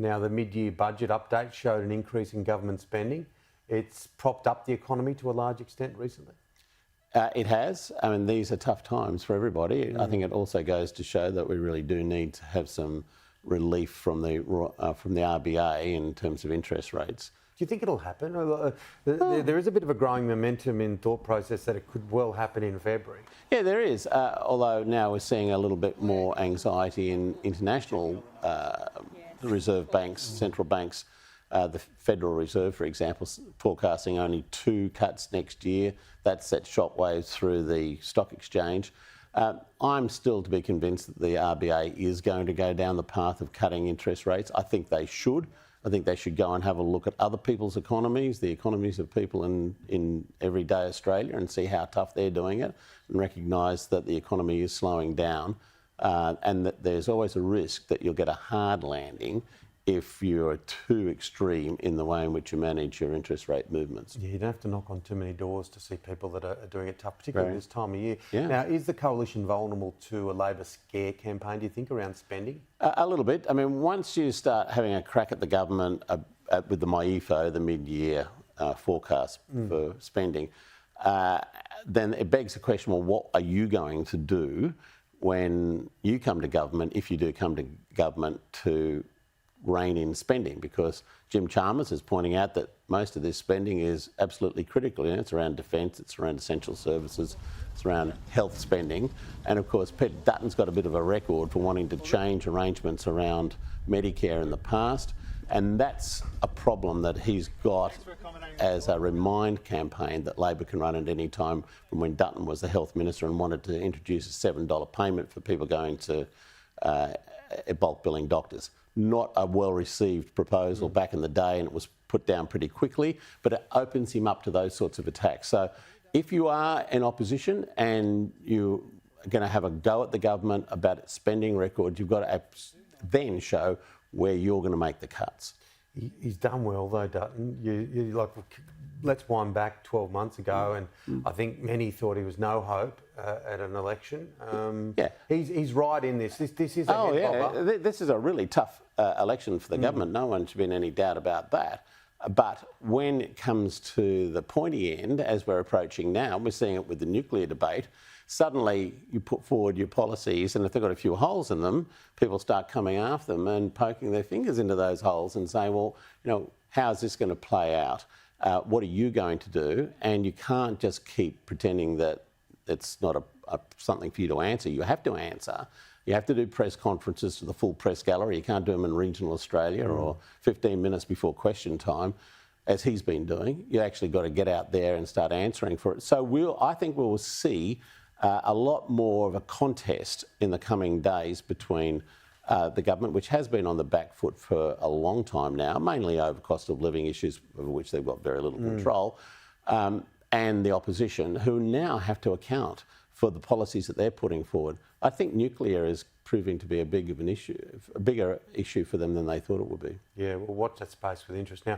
Now, the mid-year budget update showed an increase in government spending. It's propped up the economy to a large extent recently. It has. I mean, these are tough times for everybody. I think it also goes to show that we really do need to have some relief from the RBA in terms of interest rates. Do you think it'll happen? There is a bit of a growing momentum in thought process that it could well happen in February. Yeah, there is. Although now we're seeing a little bit more anxiety in international reserve banks, central banks. The Federal Reserve, for example, forecasting only 2 cuts next year. That sets shockwaves through the stock exchange. I'm still to be convinced that the RBA is going to go down the path of cutting interest rates. I think they should. I think they should go and have a look at other people's economies, the economies of people in everyday Australia, and see how tough they're doing it, and recognise that the economy is slowing down, and that there's always a risk that you'll get a hard landing if you're too extreme in the way in which you manage your interest rate movements. Yeah, you don't have to knock on too many doors to see people that are doing it tough, particularly this time of year. Yeah. Now, is the coalition vulnerable to a Labor scare campaign, do you think, around spending? A little bit. I mean, once you start having a crack at the government with the MYEFO, the mid-year forecast for spending, then it begs the question, well, what are you going to do when you come to government, if you do come to government, to rein in spending? Because Jim Chalmers is pointing out that most of this spending is absolutely critical. You know, it's around defence, it's around essential services, it's around health spending. And of course, Peter Dutton's got a bit of a record for wanting to change arrangements around Medicare in the past. And that's a problem that he's got as a remind campaign that Labor can run at any time, from when Dutton was the health minister and wanted to introduce a $7 payment for people going to bulk billing doctors. Not a well-received proposal back in the day, and it was put down pretty quickly, but it opens him up to those sorts of attacks. So if you are in opposition and you're going to have a go at the government about its spending record, you've got to then show where you're going to make the cuts. He's done well though, Dutton. You like, let's wind back 12 months ago, and I think many thought he was no hope at an election. Yeah, he's right in this. This is a head bobber. This is a really tough election for the government. No one should be in any doubt about that. But when it comes to the pointy end, as we're approaching now, we're seeing it with the nuclear debate. Suddenly, you put forward your policies, and if they've got a few holes in them, people start coming after them and poking their fingers into those holes and saying, well, you know, how's this going to play out? What are you going to do? And you can't just keep pretending that it's not something for you to answer. You have to answer. You have to do press conferences to the full press gallery. You can't do them in regional Australia or 15 minutes before question time, as he's been doing. You actually got to get out there and start answering for it. So I think we'll see a lot more of a contest in the coming days between the government, which has been on the back foot for a long time now, mainly over cost of living issues, over which they've got very little control, and the opposition, who now have to account for the policies that they're putting forward. I think nuclear is proving to be a bigger issue for them than they thought it would be. Yeah, we'll watch that space with interest. Now,